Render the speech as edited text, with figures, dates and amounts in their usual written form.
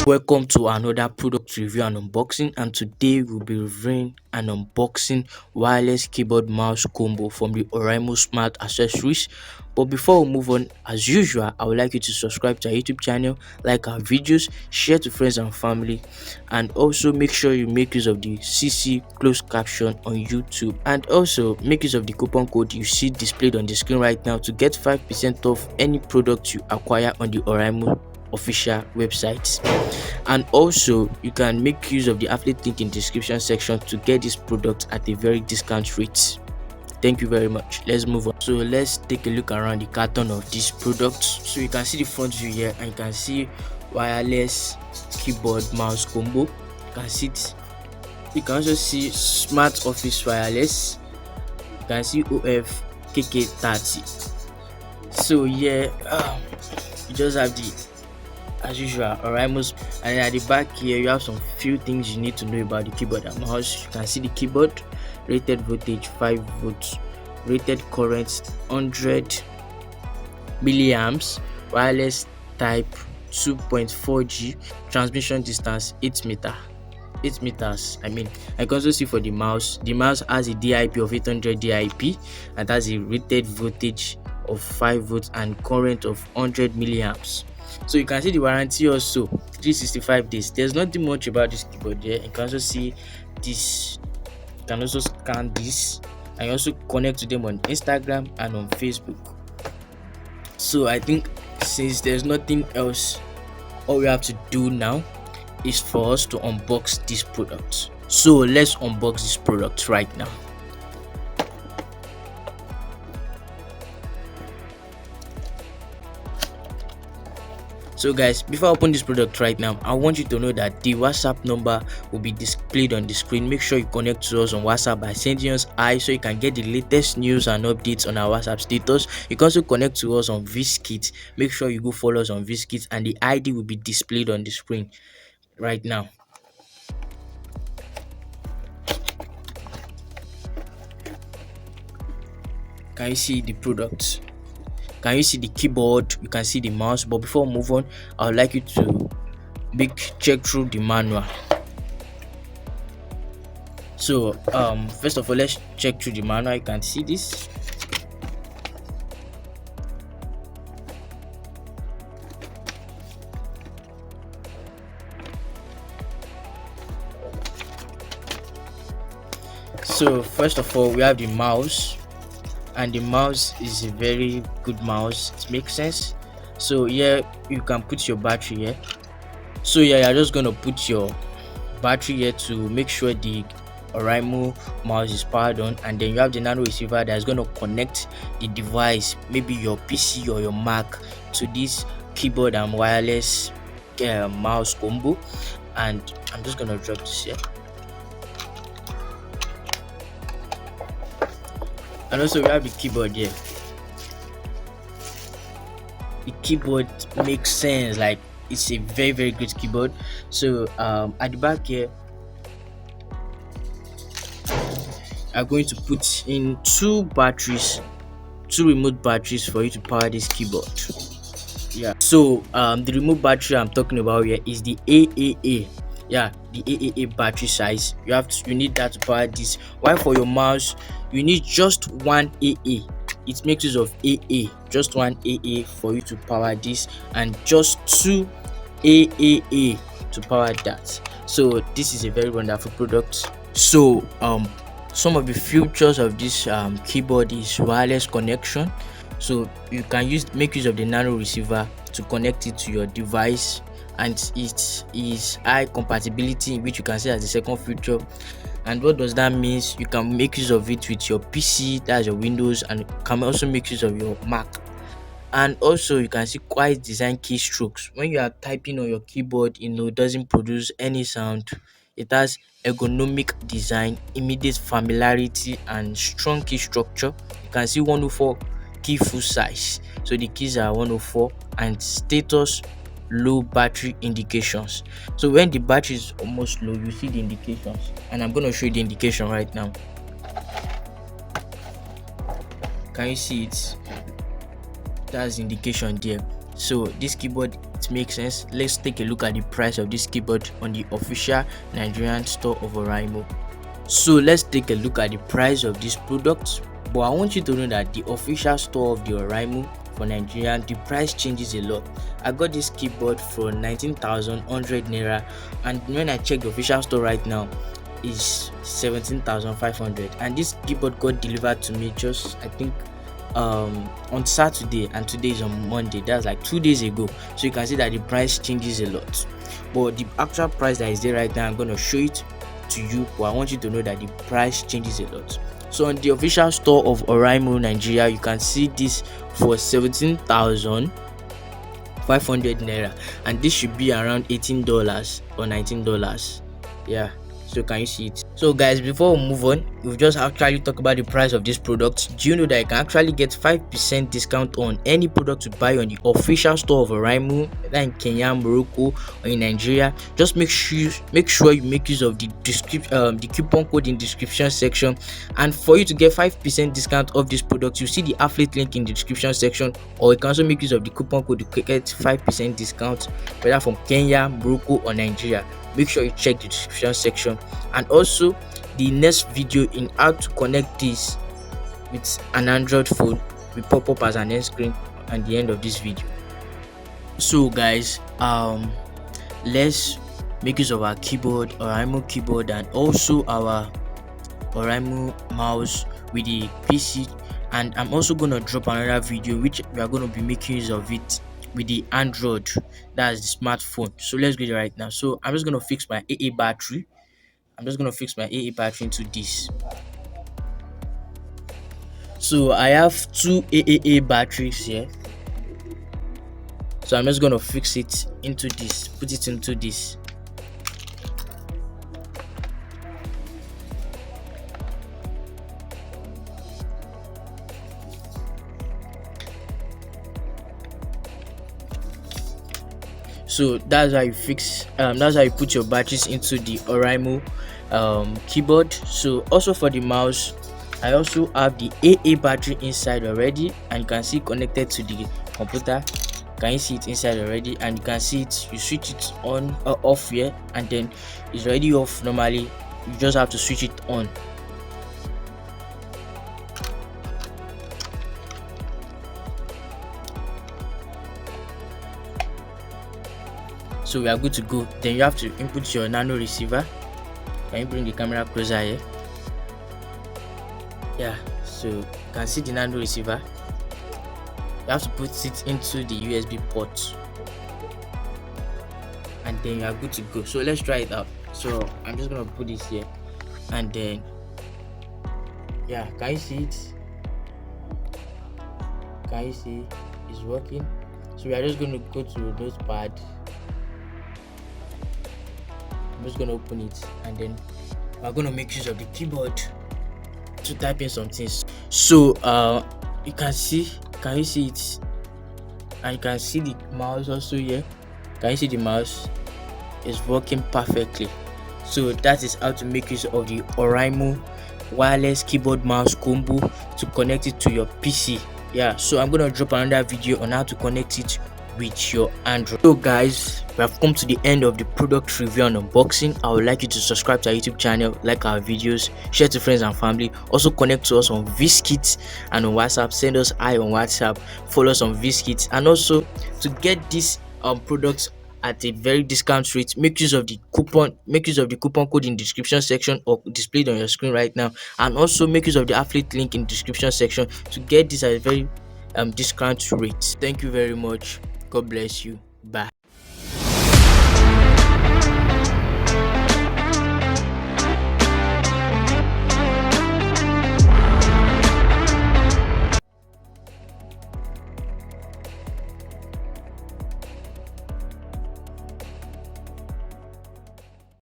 Welcome to another product review and unboxing, and today we'll be reviewing and unboxing wireless keyboard mouse combo from the Oraimo smart accessories. But before we move on, as usual, I would like you to subscribe to our YouTube channel, like our videos, share to friends and family, and also make sure you make use of the CC closed caption on YouTube, and also make use of the coupon code you see displayed on the screen right now to get 5% off any product you acquire on the Oraimo official website. And also you can make use of the affiliate link in the description section to get this product at a very discount rate. Thank you very much. Let's move on. So let's take a look around the carton of this product. So you can see the front view here, and you can see wireless keyboard mouse combo. You can see it. You can also see smart office wireless. You can see OF KK30. So yeah, you just have the, as usual, Oraimo's, and at the back here you have some few things you need to know about the keyboard and mouse. You can see the keyboard, rated voltage 5 volts, rated current 100 milliamps, wireless type 2.4G, transmission distance 8 meters. I mean, I can also see for the mouse has a DIP of 800 DIP, and has a rated voltage of 5 volts and current of 100 milliamps. So you can see the warranty also 365 days. There's nothing much about this keyboard here. You can also see this, you can also scan this, and you also connect to them on Instagram and on Facebook. So I think since there's nothing else, all we have to do now is for us to unbox this product. So let's unbox this product right now. So guys, before I open this product right now, I want you to know that the WhatsApp number will be displayed on the screen. Make sure you connect to us on WhatsApp by sending us hi, so you can get the latest news and updates on our WhatsApp status. You can also connect to us on Viskit. Make sure you go follow us on Viskit, and the ID will be displayed on the screen right now. Can you see the product? Can you see the keyboard? You can see the mouse. But before we move on, I would like you to check through the manual. So first of all, let's check through the manual. You can see this. So first of all, we have the mouse, and the mouse is a very good mouse. It makes sense. So here you can put your battery here. So yeah, you're just gonna put your battery here to make sure the Oraimo mouse is powered on, and then you have the nano receiver that's gonna connect the device, maybe your PC or your Mac, to this keyboard and wireless mouse combo. And I'm just gonna drop this here. And also we have the keyboard here. The keyboard makes sense, like it's a very good keyboard. So at the back here, I'm going to put in two remote batteries for you to power this keyboard. Yeah, so the remote battery I'm talking about here is the AAA. Yeah, the AAA battery size. You need that to power this. While for your mouse, you need just one AA. It makes use of AA, just one AA for you to power this, and just two AAA to power that. So this is a very wonderful product. So some of the features of this keyboard is wireless connection. So you can make use of the nano receiver to connect it to your device, and it is high compatibility, which you can see as the second feature. And what does that mean? You can make use of it with your PC, that's your Windows, and can also make use of your Mac. And also you can see quite design keystrokes. When you are typing on your keyboard, it doesn't produce any sound. It has ergonomic design, immediate familiarity, and strong key structure. You can see 104 key full size, so the keys are 104, and status low battery indications. So when the battery is almost low, you see the indications, and I'm going to show you the indication right now. Can you see it? That's the indication there. So this keyboard, it makes sense. Let's take a look at the price of this keyboard on the official Nigerian store of Oraimo. So let's take a look at the price of this product. But I want you to know that the official store of the Oraimo for Nigerian, the price changes a lot. I got this keyboard for 19,100 naira, and when I check the official store right now, is 17,500. And this keyboard got delivered to me just, I think, on Saturday, and today is on Monday. That's like 2 days ago. So you can see that the price changes a lot. But the actual price that is there right now, I'm going to show it to you, but I want you to know that the price changes a lot. So on the official store of Oraimo Nigeria, you can see this for 17,500 naira, and this should be around $18 or $19. Yeah, so can you see it? So guys, before we move on, we've just actually talked about the price of this product. Do you know that you can actually get 5% discount on any product you buy on the official store of Oraimo, either in Kenya, Morocco, or in Nigeria? Just make sure you make use of the the coupon code in the description section. And for you to get 5% discount of this product, you see the affiliate link in the description section, or you can also make use of the coupon code to get 5% discount, whether from Kenya, Morocco, or Nigeria. Make sure you check the description section. And also the next video in how to connect this with an Android phone will pop up as an end screen at the end of this video. So guys, let's make use of our keyboard, Oraimo keyboard, and also our Oraimo mouse with the PC. And I'm also gonna drop another video which we are gonna be making use of it with the Android, that's the smartphone. So let's get it right now. So I'm just gonna fix my AA battery. Into this. So I have two AAA batteries here. So I'm just gonna fix it into this, put it into this. So that's how you fix that's how you put your batteries into the Oraimo keyboard. So also for the mouse, I also have the AA battery inside already, and you can see connected to the computer. Can you see it inside already? And you can see it, you switch it on or off here, and then it's already off normally. You just have to switch it on. So we are good to go. Then you have to input your nano receiver. Can you bring the camera closer here? Yeah, so you can see the nano receiver. You have to put it into the USB port, and then you are good to go. So let's try it out. So I'm just gonna put this here, and then yeah, can you see it? Can you see it's working? So we are just going to go to notepad. I'm just going to open it, and then we're going to make use of the keyboard to type in some things. So you can see it? And you can see the mouse also here. Can you see the mouse is working perfectly? So that is how to make use of the Oraimo wireless keyboard mouse combo to connect it to your PC. Yeah, so I'm gonna drop another video on how to connect it with your Android. So guys, we have come to the end of the product review and unboxing. I would like you to subscribe to our YouTube channel, like our videos, share to friends and family. Also connect to us on Viskit and on WhatsApp. Send us hi on WhatsApp, follow us on Viskit, and also to get this products at a very discount rate, make use of the coupon code in the description section or displayed on your screen right now, and also make use of the affiliate link in the description section to get this at a very discount rate. Thank you very much. God bless you.